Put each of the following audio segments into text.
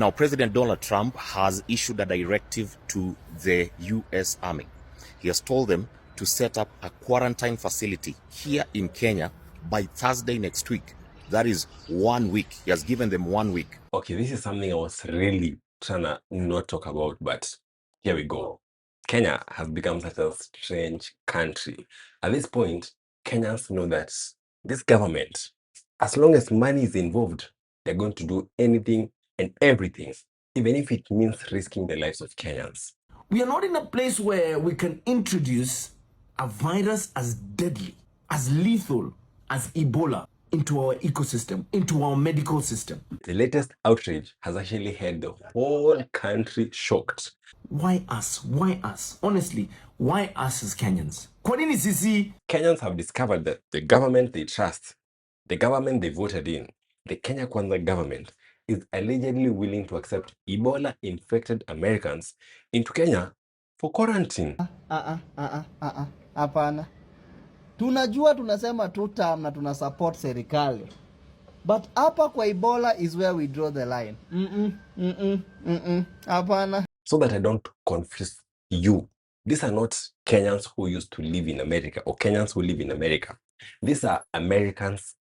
Now, President Donald Trump has issued a directive to the U.S. Army. He has told them to set up a quarantine facility here in Kenya by Thursday next week. That is 1 week. He has given them 1 week. Okay, this is something I was really trying to not talk about, but here we go. Kenya has become such a strange country. At this point, Kenyans know that this government, as long as money is involved, they're going to do anything and everything, even if it means risking the lives of Kenyans. We are not in a place where we can introduce a virus as deadly, as lethal as Ebola into our ecosystem, into our medical system. The latest outrage has actually had the whole country shocked. Why us? Why us? Honestly, why us as Kenyans? Kwa nini sisi? Kenyans have discovered that the government they trust, the government they voted in, the Kenya Kwanza government, is allegedly willing to accept Ebola-infected Americans into Kenya for quarantine. Hapana. Tunajua tunasema two-term na tuna support serikali. But hapa kwa Ebola is where we draw the line. Hapana. So that I don't confuse you, these are not Kenyans who used to live in America or Kenyans who live in America. These are Americans.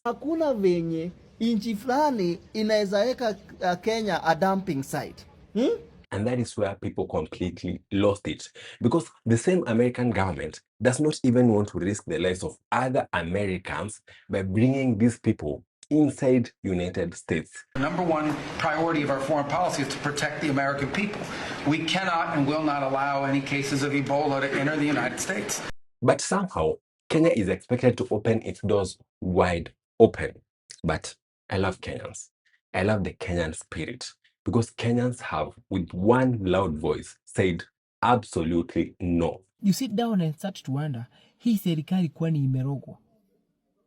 Hakuna venye inchi fulani inaweza weka Kenya a dumping site. And that is where people completely lost it. Because the same American government does not even want to risk the lives of other Americans by bringing these people inside United States. The number one priority of our foreign policy is to protect the American people. We cannot and will not allow any cases of Ebola to enter the United States. But somehow, Kenya is expected to open its doors wide open. But I love Kenyans. I love the Kenyan spirit. Because Kenyans have, with one loud voice, said absolutely no. You sit down and start to wonder, hii serikali kwani imerogwa?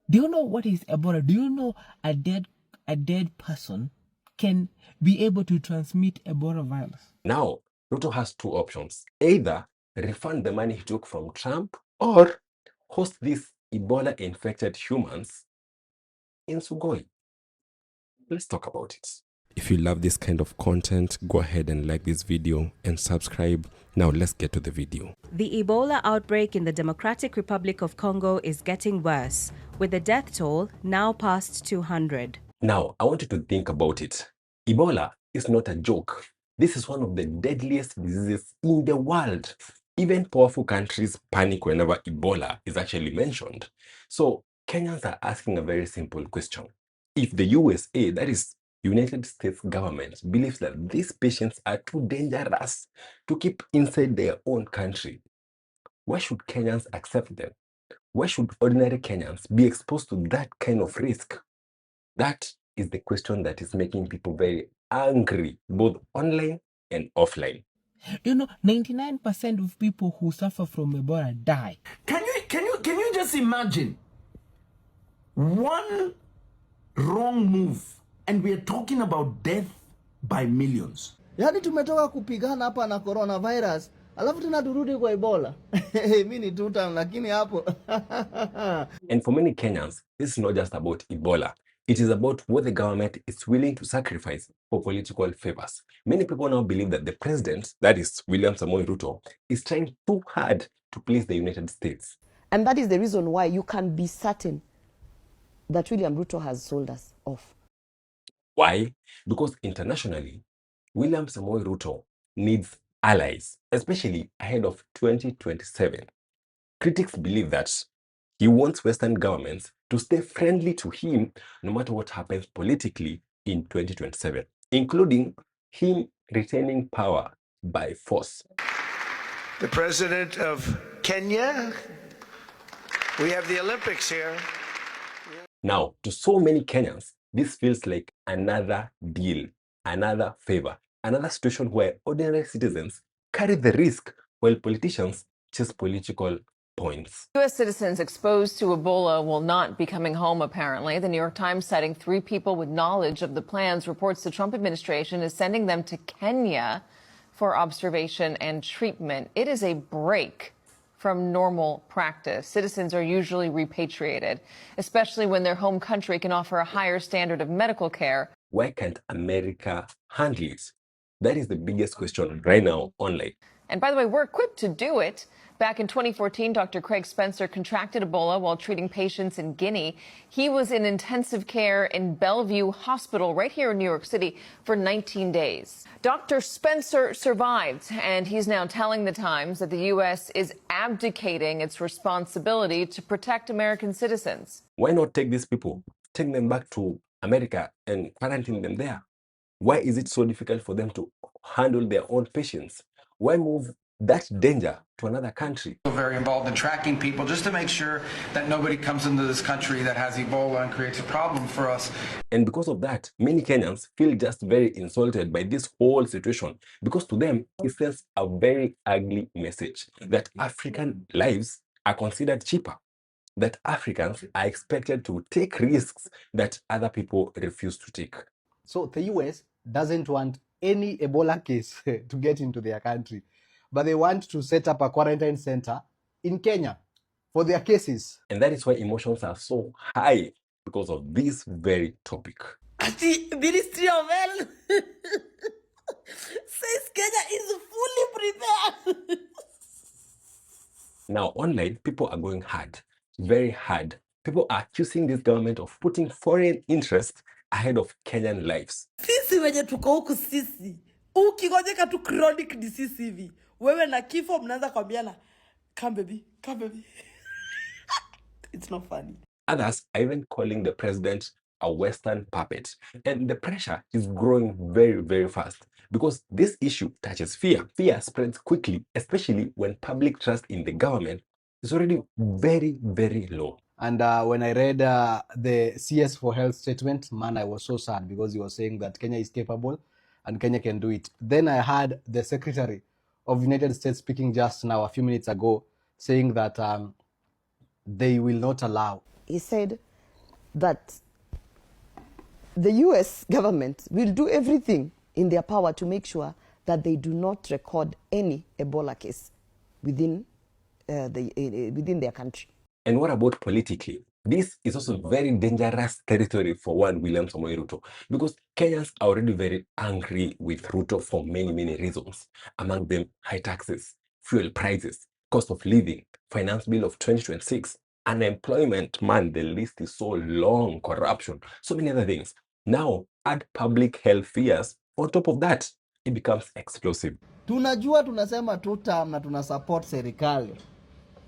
Do you know what is Ebola? Do you know a dead person can be able to transmit Ebola virus? Now, Ruto has two options. Either refund the money he took from Trump or host these Ebola-infected humans in Sugoi. Let's talk about it. If you love this kind of content, go ahead and like this video and subscribe. Now let's get to the video. The Ebola outbreak in the Democratic Republic of Congo is getting worse, with the death toll now past 200. Now, I want you to think about it. Ebola is not a joke. This is one of the deadliest diseases in the world. Even powerful countries panic whenever Ebola is actually mentioned. So, Kenyans are asking a very simple question. If the USA, that is United States government, believes that these patients are too dangerous to keep inside their own country, why should Kenyans accept them? Why should ordinary Kenyans be exposed to that kind of risk? That is the question that is making people very angry, both online and offline. You know, 99% of people who suffer from Ebola die. Can you just imagine one wrong move and we are talking about death by millions? Yaani tumetoka kupigana hapa na coronavirus, alafu tena turudi kwa Ebola. Mimi ni two-term lakini hapo. And for many Kenyans, this is not just about Ebola. It is about what the government is willing to sacrifice for political favors. Many people now believe that the president, that is William Samoei Ruto, is trying too hard to please the United States. And that is the reason why you can be certain that William Ruto has sold us off. Why? Because internationally, William Samoei Ruto needs allies, especially ahead of 2027. Critics believe that he wants Western governments to stay friendly to him no matter what happens politically in 2027, including him retaining power by force. The president of Kenya, we have the Olympics here. Now, to so many Kenyans, this feels like another deal, another favor, another situation where ordinary citizens carry the risk while politicians chase political points. U.S. citizens exposed to Ebola will not be coming home, apparently. The New York Times citing 3 people with knowledge of the plans reports the Trump administration is sending them to Kenya for observation and treatment. It is a break from normal practice. Citizens are usually repatriated, especially when their home country can offer a higher standard of medical care. Why can't America handle it? That is the biggest question right now online. And by the way, we're equipped to do it. Back in 2014, Dr. Craig Spencer contracted Ebola while treating patients in Guinea. He was in intensive care in Bellevue Hospital right here in New York City for 19 days. Dr. Spencer survived, and he's now telling the Times that the U.S. is abdicating its responsibility to protect American citizens. Why not take these people, take them back to America and quarantine them there? Why is it so difficult for them to handle their own patients? Why move that danger to another country? We're very involved in tracking people just to make sure that nobody comes into this country that has Ebola and creates a problem for us. And because of that, many Kenyans feel just very insulted by this whole situation, because to them, it sends a very ugly message that African lives are considered cheaper, that Africans are expected to take risks that other people refuse to take. So the US doesn't want any Ebola case to get into their country, but they want to set up a quarantine center in Kenya for their cases. And that is why emotions are so high, because of this very topic. The Ministry of Health says Kenya is fully prepared. Now, online, people are going hard, very hard. People are accusing this government of putting foreign interests ahead of Kenyan lives. Sisi wenye tuko huku sisi, ukigojeka tu chronic disease hivi, wewe na kifo mnaanza kwambiana, come baby, come baby. It's not funny. Others are even calling the president a Western puppet. And the pressure is growing very, very fast, because this issue touches fear. Fear spreads quickly, especially when public trust in the government is already very, very low. And when I read the CS for Health statement, man, I was so sad, because he was saying that Kenya is capable and Kenya can do it. Then I heard the Secretary of United States speaking just now, a few minutes ago, saying that they will not allow. He said that the US government will do everything in their power to make sure that they do not record any Ebola case within their country. And what about politically? This is also very dangerous territory for one William Samoei Ruto, because Kenyans are already very angry with Ruto for many, many reasons. Among them, high taxes, fuel prices, cost of living, finance bill of 2026, unemployment, man, the list is so long, corruption, so many other things. Now, add public health fears on top of that, it becomes explosive. Tunajua tunasema two-term na tuna support serikali.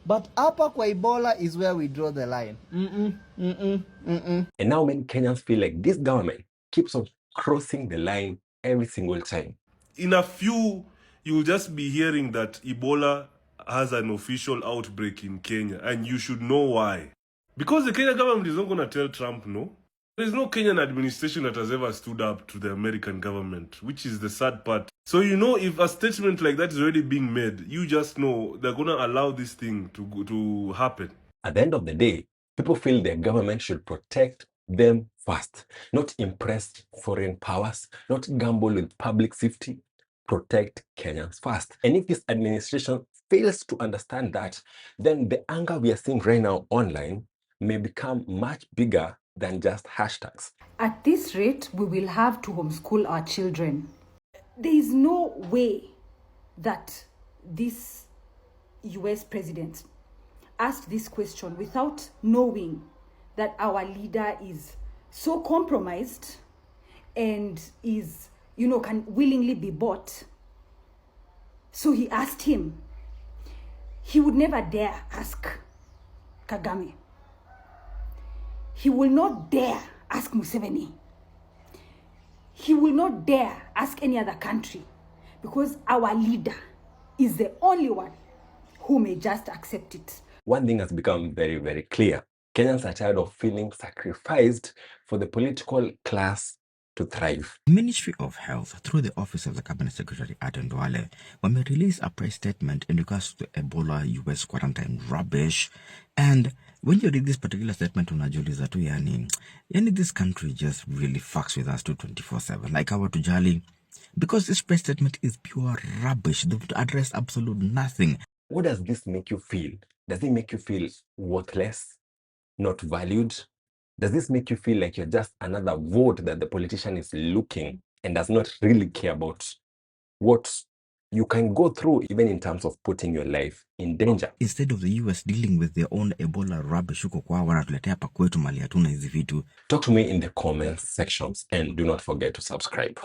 But hapa kwa Ebola is where we draw the line. And now many Kenyans feel like this government keeps on crossing the line every single time. In a few, you'll just be hearing that Ebola has an official outbreak in Kenya, and you should know why. Because the Kenya government is not going to tell Trump no. There is no Kenyan administration that has ever stood up to the American government, which is the sad part. So you know, if a statement like that is already being made, you just know they're going to allow this thing to happen. At the end of the day, people feel their government should protect them first, not impress foreign powers, not gamble with public safety. Protect Kenyans first. And if this administration fails to understand that, then the anger we are seeing right now online may become much bigger than just hashtags. At this rate, we will have to homeschool our children. There is no way that this US president asked this question without knowing that our leader is so compromised and is, can willingly be bought. So he asked him. He would never dare ask Kagame. He will not dare ask Museveni. He will not dare ask any other country, because our leader is the only one who may just accept it. One thing has become very, very clear. Kenyans are tired of feeling sacrificed for the political class to thrive. The Ministry of Health, through the Office of the Cabinet Secretary Aden Duale, may release a press statement in regards to Ebola US quarantine rubbish. And when you read this particular statement, unajiuliza tu yani this country just really fucks with us 24/7. Like our Tujali, because this press statement is pure rubbish. They would address absolute nothing. What does this make you feel? Does it make you feel worthless, not valued? Does this make you feel like you're just another vote that the politician is looking and does not really care about what you can go through, even in terms of putting your life in danger? Instead of the US dealing with their own Ebola rubbish huko kwao, wanatuletea hapa kwetu mali hatuna hizi vitu. Talk to me in the comments sections and do not forget to subscribe.